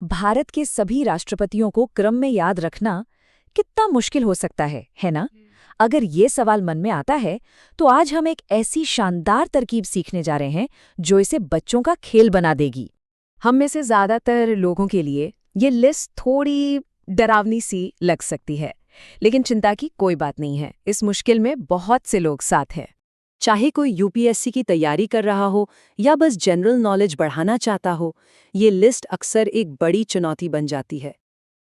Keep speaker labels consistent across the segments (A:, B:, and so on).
A: भारत के सभी राष्ट्रपतियों को क्रम में याद रखना कितना मुश्किल हो सकता है ना? अगर ये सवाल मन में आता है तो आज हम एक ऐसी शानदार तरकीब सीखने जा रहे हैं जो इसे बच्चों का खेल बना देगी। हम में से ज्यादातर लोगों के लिए ये लिस्ट थोड़ी डरावनी सी लग सकती है, लेकिन चिंता की कोई बात नहीं है। इस मुश्किल में बहुत से लोग साथ हैं। चाहे कोई यूपीएससी की तैयारी कर रहा हो या बस जनरल नॉलेज बढ़ाना चाहता हो, ये लिस्ट अक्सर एक बड़ी चुनौती बन जाती है।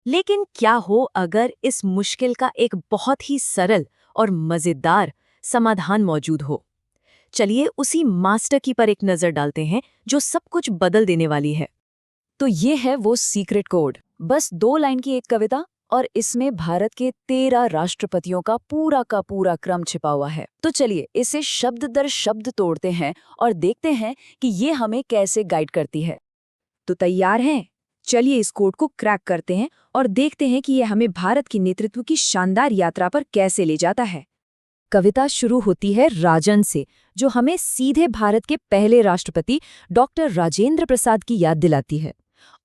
A: लेकिन क्या हो अगर इस मुश्किल का एक बहुत ही सरल और मज़ेदार समाधान मौजूद हो? चलिए उसी मास्टर की पर एक नज़र डालते हैं जो सब कुछ बदल देने वाली है। तो ये है वो सीक्रेट कोड। बस 2 लाइन की एक कविता और इसमें भारत के 13 राष्ट्रपतियों का पूरा क्रम छिपा हुआ है। तो चलिए इसे शब्द दर शब्द तोड़ते हैं और देखते हैं कि ये हमें कैसे गाइड करती है। तो तैयार हैं? चलिए इस कोड को क्रैक करते हैं और देखते हैं कि ये हमें भारत की नेतृत्व की शानदार यात्रा पर कैसे ले जाता है। कविता शुरू होती है राजन से, जो हमें सीधे भारत के पहले राष्ट्रपति डॉक्टर राजेंद्र प्रसाद की याद दिलाती है।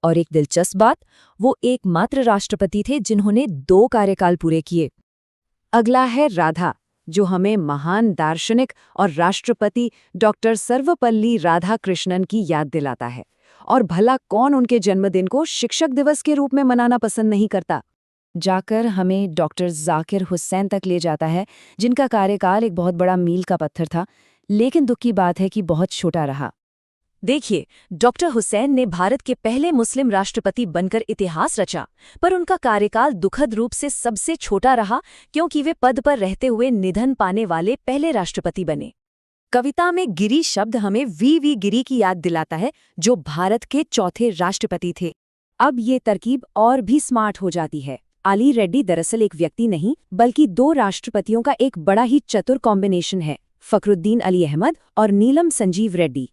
A: और एक दिलचस्प बात, वो एकमात्र राष्ट्रपति थे जिन्होंने 2 कार्यकाल पूरे किए। अगला है राधा, जो हमें महान दार्शनिक और राष्ट्रपति डॉक्टर सर्वपल्ली राधाकृष्णन की याद दिलाता है। और भला कौन उनके जन्मदिन को शिक्षक दिवस के रूप में मनाना पसंद नहीं करता? जाकर हमें डॉक्टर जाकिर हुसैन तक ले जाता है, जिनका कार्यकाल एक बहुत बड़ा मील का पत्थर था, लेकिन दुख की बात है कि बहुत छोटा रहा। देखिए, डॉक्टर हुसैन ने भारत के पहले मुस्लिम राष्ट्रपति बनकर इतिहास रचा, पर उनका कार्यकाल दुखद रूप से सबसे छोटा रहा क्योंकि वे पद पर रहते हुए निधन पाने वाले पहले राष्ट्रपति बने। कविता में गिरी शब्द हमें वी गिरी की याद दिलाता है, जो भारत के चौथे राष्ट्रपति थे। अब ये तरकीब और भी स्मार्ट हो जाती है। अली रेड्डी दरअसल एक व्यक्ति नहीं, बल्कि 2 राष्ट्रपतियों का एक बड़ा ही चतुर कॉम्बिनेशन है, फखरुद्दीन अली अहमद और नीलम संजीव रेड्डी।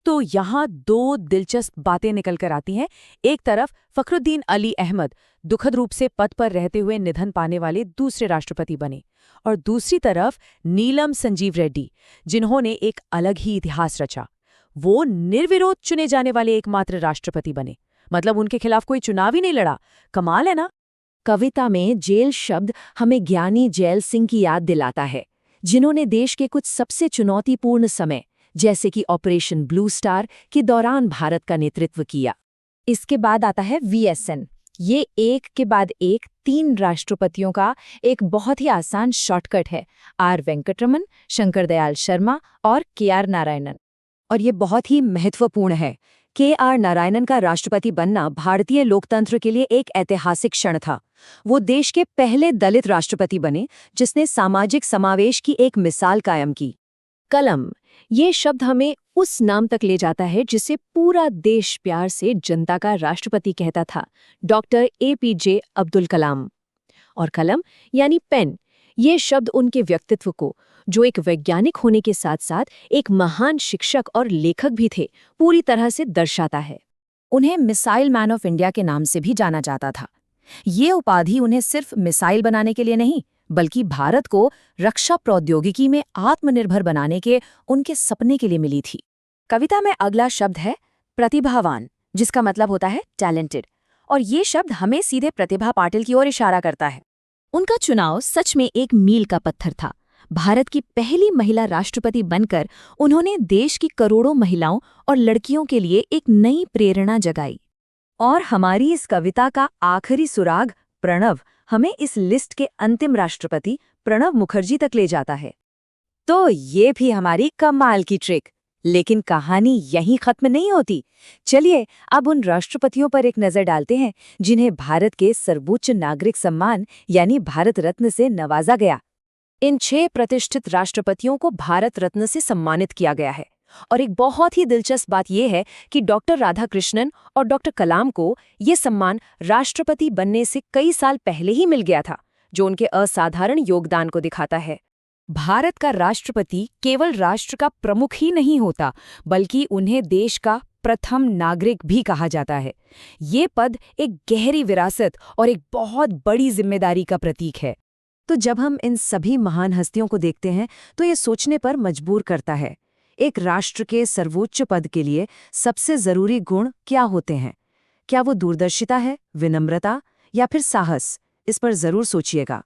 A: तो यहाँ 2 दिलचस्प बातें निकल कर आती हैं। एक तरफ फखरुद्दीन अली अहमद दुखद रूप से पद पर रहते हुए निधन पाने वाले दूसरे राष्ट्रपति बने, और दूसरी तरफ नीलम संजीव रेड्डी, जिन्होंने एक अलग ही इतिहास रचा। वो निर्विरोध चुने जाने वाले एकमात्र राष्ट्रपति बने, मतलब उनके खिलाफ कोई चुनाव ही नहीं लड़ा। कमाल है ना? कविता में जेल शब्द हमें ज्ञानी जैल सिंह की याद दिलाता है, जिन्होंने देश के कुछ सबसे चुनौतीपूर्ण समय, जैसे कि ऑपरेशन ब्लू स्टार के दौरान भारत का नेतृत्व किया। इसके बाद आता है वीएसएन। ये एक के बाद एक 3 राष्ट्रपतियों का एक बहुत ही आसान शॉर्टकट है। आर वेंकटरमन, शंकर दयाल शर्मा और केआर नारायणन। और ये बहुत ही महत्वपूर्ण है। केआर नारायणन का राष्ट्रपति बनना भारतीय लोकतंत्र के लिए एक ऐतिहासिक क्षण था। वो देश के पहले दलित राष्ट्रपति बने जिसने सामाजिक समावेश की एक मिसाल कायम की। कलम, ये शब्द हमें उस नाम तक ले जाता है जिसे पूरा देश प्यार से जनता का राष्ट्रपति कहता था, डॉक्टर एपीजे अब्दुल कलाम। और कलम यानी पेन, ये शब्द उनके व्यक्तित्व को, जो एक वैज्ञानिक होने के साथ साथ एक महान शिक्षक और लेखक भी थे, पूरी तरह से दर्शाता है। उन्हें मिसाइल मैन ऑफ इंडिया के नाम से भी जाना जाता था। ये उपाधि उन्हें सिर्फ मिसाइल बनाने के लिए नहीं, बल्कि भारत को रक्षा प्रौद्योगिकी में आत्मनिर्भर बनाने के उनके सपने के लिए मिली थी। कविता में अगला शब्द है प्रतिभावान, जिसका मतलब होता है टैलेंटेड, और ये शब्द हमें सीधे प्रतिभा पाटिल की ओर इशारा करता है। उनका चुनाव सच में एक मील का पत्थर था। भारत की पहली महिला राष्ट्रपति बनकर उन्होंने देश की करोड़ों महिलाओं और लड़कियों के लिए एक नई प्रेरणा जगाई। और हमारी इस कविता का आखिरी सुराग प्रणव हमें इस लिस्ट के अंतिम राष्ट्रपति प्रणब मुखर्जी तक ले जाता है। तो ये भी हमारी कमाल की ट्रिक, लेकिन कहानी यहीं खत्म नहीं होती। चलिए अब उन राष्ट्रपतियों पर एक नजर डालते हैं जिन्हें भारत के सर्वोच्च नागरिक सम्मान यानी भारत रत्न से नवाजा गया। इन 6 प्रतिष्ठित राष्ट्रपतियों को भारत रत्न से सम्मानित किया गया है। और एक बहुत ही दिलचस्प बात यह है कि डॉक्टर राधाकृष्णन और डॉक्टर कलाम को ये सम्मान राष्ट्रपति बनने से कई साल पहले ही मिल गया था, जो उनके असाधारण योगदान को दिखाता है। भारत का राष्ट्रपति केवल राष्ट्र का प्रमुख ही नहीं होता, बल्कि उन्हें देश का प्रथम नागरिक भी कहा जाता है। ये पद एक गहरी विरासत और एक बहुत बड़ी जिम्मेदारी का प्रतीक है। तो जब हम इन सभी महान हस्तियों को देखते हैं तो ये सोचने पर मजबूर करता है, एक राष्ट्र के सर्वोच्च पद के लिए सबसे जरूरी गुण क्या होते हैं? क्या वो दूरदर्शिता है, विनम्रता या फिर साहस? इस पर जरूर सोचिएगा।